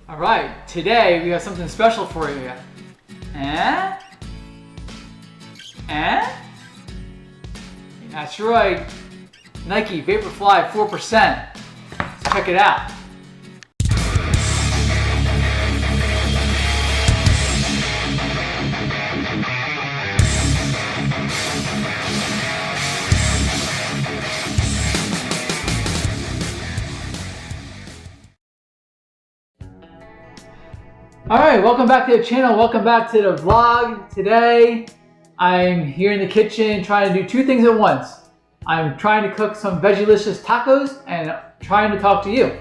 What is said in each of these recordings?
All right, today we have something special for you. That's right, Nike Vaporfly 4%. Let's check it out. Alright, welcome back to the channel, welcome back to the vlog. Today, I'm here in the kitchen trying to do two things at once. I'm trying to cook some veggie-licious tacos and trying to talk to you.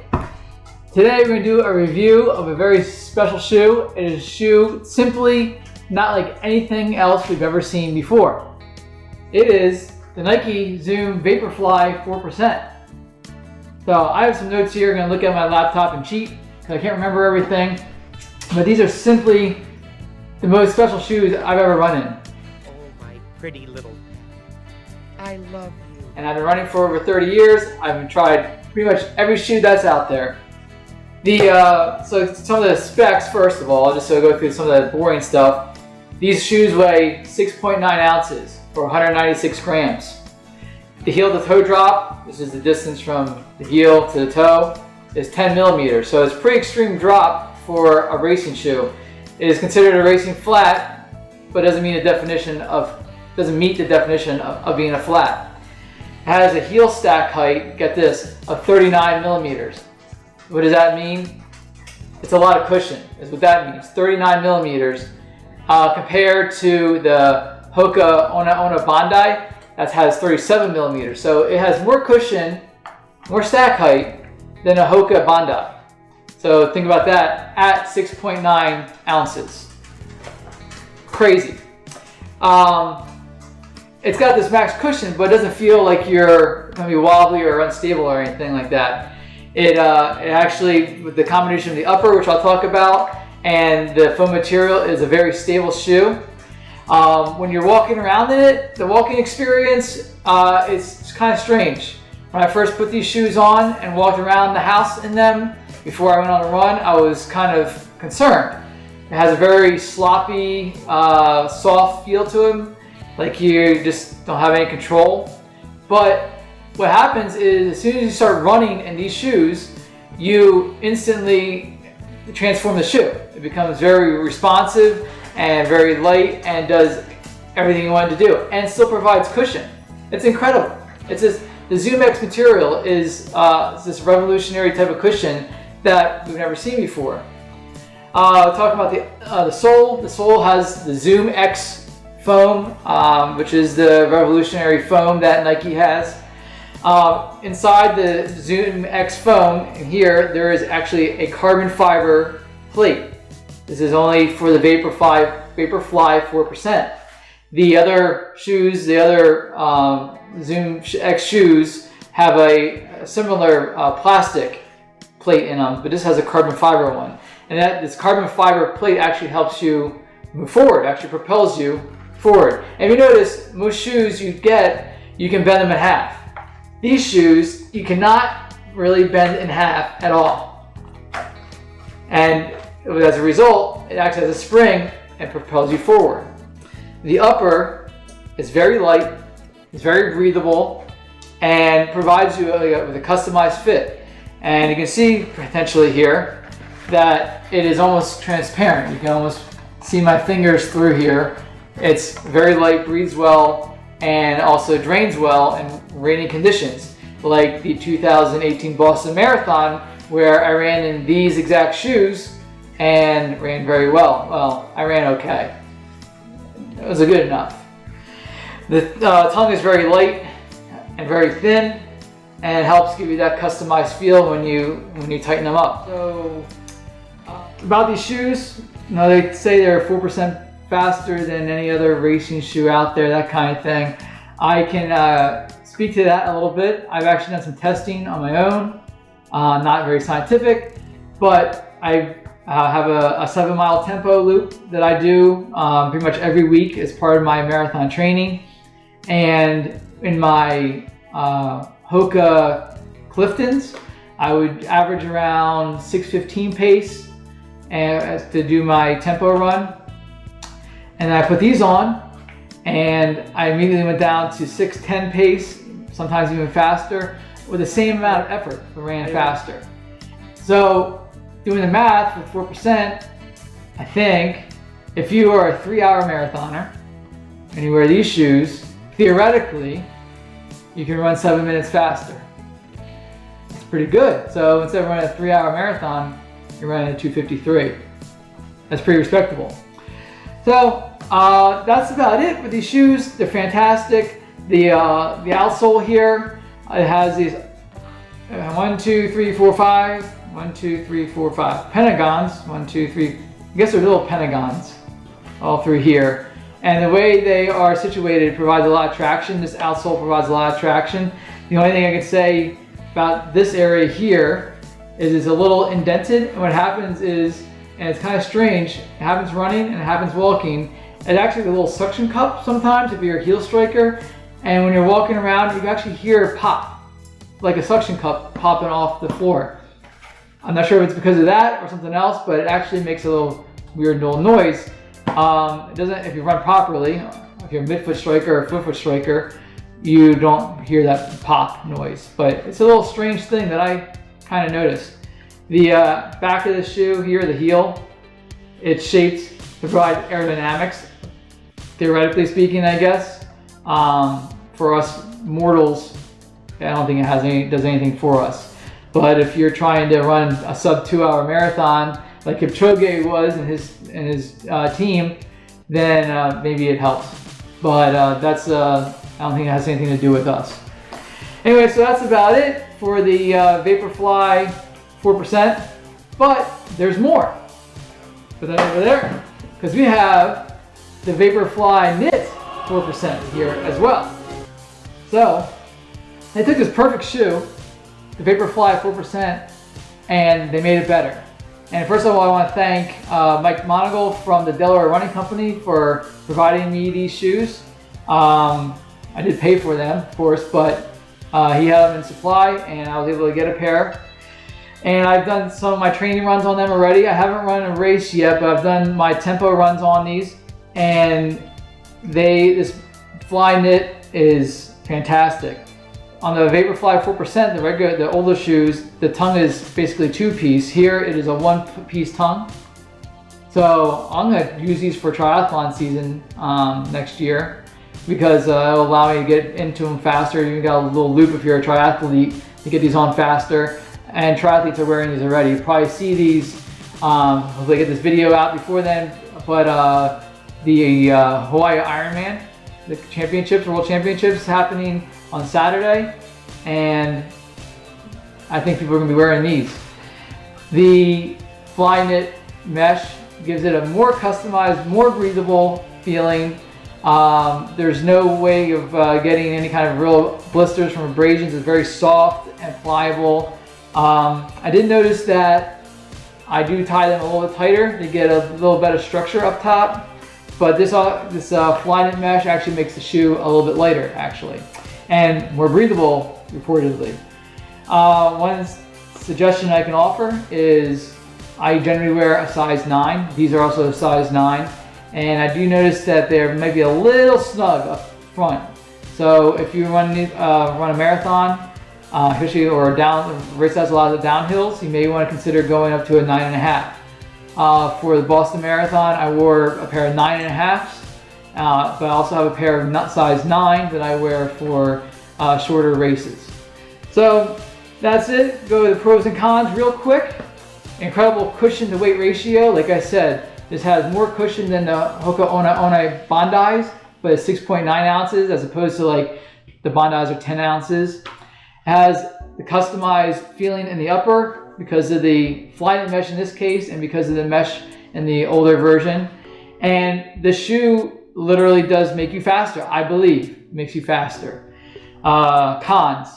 Today we're going to do a review of a very special shoe. It is a shoe simply not like anything else we've ever seen before. It is the Nike Zoom Vaporfly 4%. So I have some notes here, I'm going to look at my laptop and cheat because I can't remember everything. But these are simply the most special shoes I've ever run in. Oh, my pretty little I love you. And I've been running for over 30 years. I've tried pretty much every shoe that's out there. So some of the specs, first of all, just so I go through some of the boring stuff. These shoes weigh 6.9 ounces or 196 grams. The heel to toe drop, this is the distance from the heel to the toe, is 10 millimeters. So it's a pretty extreme drop for a racing shoe. It is considered a racing flat, but doesn't meet the definition of being a flat. It has a heel stack height, get this, of 39 millimeters. What does that mean? It's a lot of cushion, is what that means. 39 millimeters compared to the Hoka Ona Bandai, that has 37 millimeters. So it has more cushion, more stack height than a Hoka Bandai. So think about that at 6.9 ounces. Crazy. It's got this max cushion, but it doesn't feel like you're going to be wobbly or unstable or anything like that. It actually, with the combination of the upper, which I'll talk about, and the foam material, is a very stable shoe. When you're walking around in it, the walking experience is kind of strange. When I first put these shoes on and walked around the house in them, before I went on a run, I was kind of concerned. It has a very sloppy, soft feel to them, like you just don't have any control. But what happens is, as soon as you start running in these shoes, you instantly transform the shoe. It becomes very responsive and very light and does everything you want it to do, and still provides cushion. It's incredible. The Zoom X material is this revolutionary type of cushion that we've never seen before. Talking about the sole. The sole has the Zoom X foam, which is the revolutionary foam that Nike has. Inside the Zoom X foam, here there is actually a carbon fiber plate. This is only for the Vaporfly 4%. The other shoes, the other Zoom X shoes, have a similar plastic plate in them, but this has a carbon fiber one. And this carbon fiber plate actually helps you move forward, actually propels you forward. And if you notice, most shoes you get, you can bend them in half. These shoes, you cannot really bend in half at all. And as a result, it acts as a spring and propels you forward. The upper is very light, it's very breathable, and provides you with a customized fit. And you can see potentially here that it is almost transparent. You can almost see my fingers through here. It's very light, breathes well, and also drains well in rainy conditions, like the 2018 Boston Marathon, where I ran in these exact shoes and ran very well. Well, I ran okay. It was good enough. The tongue is very light and very thin, and it helps give you that customized feel when you tighten them up. So about these shoes, they say they're 4% faster than any other racing shoe out there, that kind of thing. I can speak to that a little bit. I've actually done some testing on my own, not very scientific, but I have a 7-mile tempo loop that I do pretty much every week as part of my marathon training. And in my Hoka Cliftons, I would average around 6:15 pace and to do my tempo run. And I put these on, and I immediately went down to 6:10 pace, sometimes even faster, with the same amount of effort, but ran faster. So doing the math with 4%, I think if you are a 3-hour marathoner and you wear these shoes, theoretically, you can run 7 minutes faster. It's pretty good. So instead of running a 3-hour marathon, you're running a 2:53. That's pretty respectable. So that's about it with these shoes. They're fantastic. The outsole here, it has these 1, 2, 3, 4, 5, 1, 2, 3, 4, 5 pentagons. 1, 2, 3. I guess they're little pentagons all through here. And the way they are situated provides a lot of traction. This outsole provides a lot of traction. The only thing I can say about this area here is it's a little indented. And what happens is, and it's kind of strange, it happens running and it happens walking. It actually is a little suction cup sometimes if you're a heel striker. And when you're walking around, you can actually hear it pop, like a suction cup popping off the floor. I'm not sure if it's because of that or something else, but it actually makes a little weird little noise. It doesn't, if you run properly, if you're a midfoot striker or a foot striker, you don't hear that pop noise. But it's a little strange thing that I kind of noticed. The back of the shoe here, the heel, it's shaped to provide aerodynamics, theoretically speaking, I guess. For us mortals, I don't think it does anything for us. But if you're trying to run a sub 2-hour marathon, like Kipchoge was and his team, then maybe it helps. But I don't think it has anything to do with us. Anyway, so that's about it for the Vaporfly 4%. But there's more. Put that over there, because we have the Vaporfly Knit 4% here as well. So they took this perfect shoe, the Vaporfly 4%, and they made it better. And first of all, I want to thank Mike Monagle from the Delaware Running Company for providing me these shoes. I did pay for them, of course, but he had them in supply and I was able to get a pair. And I've done some of my training runs on them already. I haven't run a race yet, but I've done my tempo runs on these. And this Flyknit is fantastic. On the Vaporfly 4%, the older shoes, the tongue is basically 2-piece. Here it is a 1-piece tongue. So I'm going to use these for triathlon season next year, because it'll allow me to get into them faster. You got a little loop if you're a triathlete to get these on faster. And triathletes are wearing these already. You probably see these, hopefully I get this video out before then, but the Hawaii Ironman, the championships, World Championships happening on Saturday, and I think people are going to be wearing these. The Flyknit mesh gives it a more customized, more breathable feeling. There's no way of getting any kind of real blisters from abrasions. It's very soft and pliable. I did notice that I do tie them a little bit tighter to get a little better structure up top, but this Flyknit mesh actually makes the shoe a little bit lighter, actually, and more breathable, reportedly. One suggestion I can offer is I generally wear a size 9. These are also a size 9, and I do notice that they're maybe a little snug up front. So if you run a marathon, especially or a race that has a lot of downhills, you may want to consider going up to a 9.5. For the Boston Marathon, I wore a pair of 9.5s, but I also have a pair of size 9 that I wear for shorter races. So that's it. Go to the pros and cons real quick. Incredible cushion to weight ratio. Like I said, this has more cushion than the Hoka One Bondis, but it's 6.9 ounces as opposed to like the Bondis are 10 ounces. Has the customized feeling in the upper because of the Flyknit mesh in this case, and because of the mesh in the older version. And the shoe literally does make you faster, I believe. Makes you faster. Cons.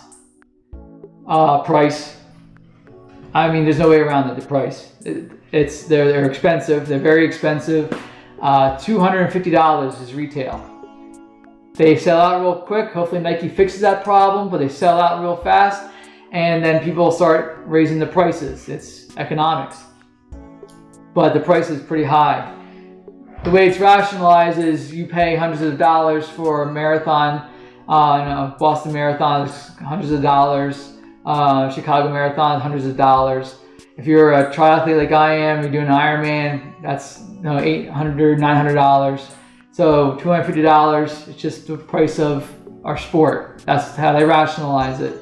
Price. I mean, there's no way around it, the price. They're expensive. They're very expensive. $250 is retail. They sell out real quick. Hopefully Nike fixes that problem, but they sell out real fast, and then people start raising the prices. It's economics. but the price is pretty high. The way it's rationalized is you pay hundreds of dollars for a marathon. Boston Marathon is hundreds of dollars. Chicago Marathon, hundreds of dollars. If you're a triathlete like I am, you're doing an Ironman, that's $800, $900. So $250, it's just the price of our sport. That's how they rationalize it.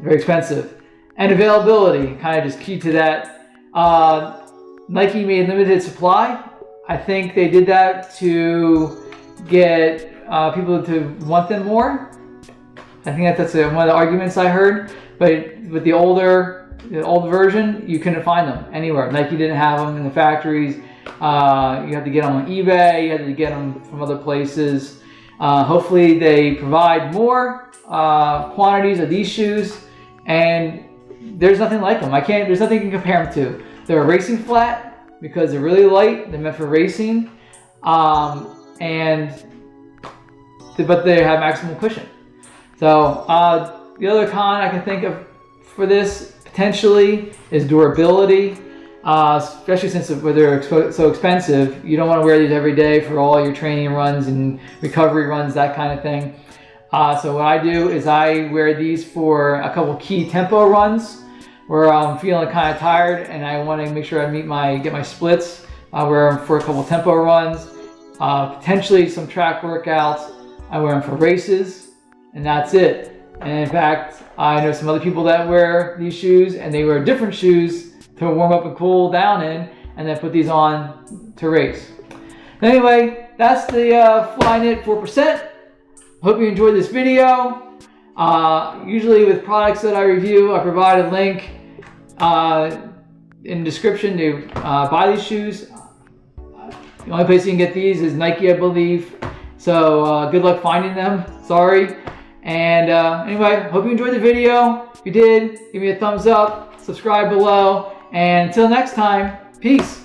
Very expensive. And availability, kind of just key to that. Nike made limited supply. I think they did that to get people to want them more. I think that's one of the arguments I heard. But with the old version, you couldn't find them anywhere. Nike didn't have them in the factories. You had to get them on eBay. You had to get them from other places. Hopefully they provide more quantities of these shoes, and there's nothing like them. There's nothing you can compare them to. They're a racing flat because they're really light. They're meant for racing, but they have maximum cushion. So the other con I can think of for this potentially is durability, especially since they're so expensive. You don't want to wear these every day for all your training runs and recovery runs, that kind of thing. So what I do is I wear these for a couple key tempo runs where I'm feeling kind of tired and I want to make sure I get my splits. I wear them for a couple tempo runs, potentially some track workouts. I wear them for races, and that's it. And in fact, I know some other people that wear these shoes and they wear different shoes to warm up and cool down in, and then put these on to race. Anyway, that's the Flyknit 4%. Hope you enjoyed this video. Usually with products that I review, I provide a link in the description to buy these shoes. The only place you can get these is Nike, I believe. So good luck finding them. Sorry. And anyway, hope you enjoyed the video. If you did, give me a thumbs up, subscribe below, and until next time, peace.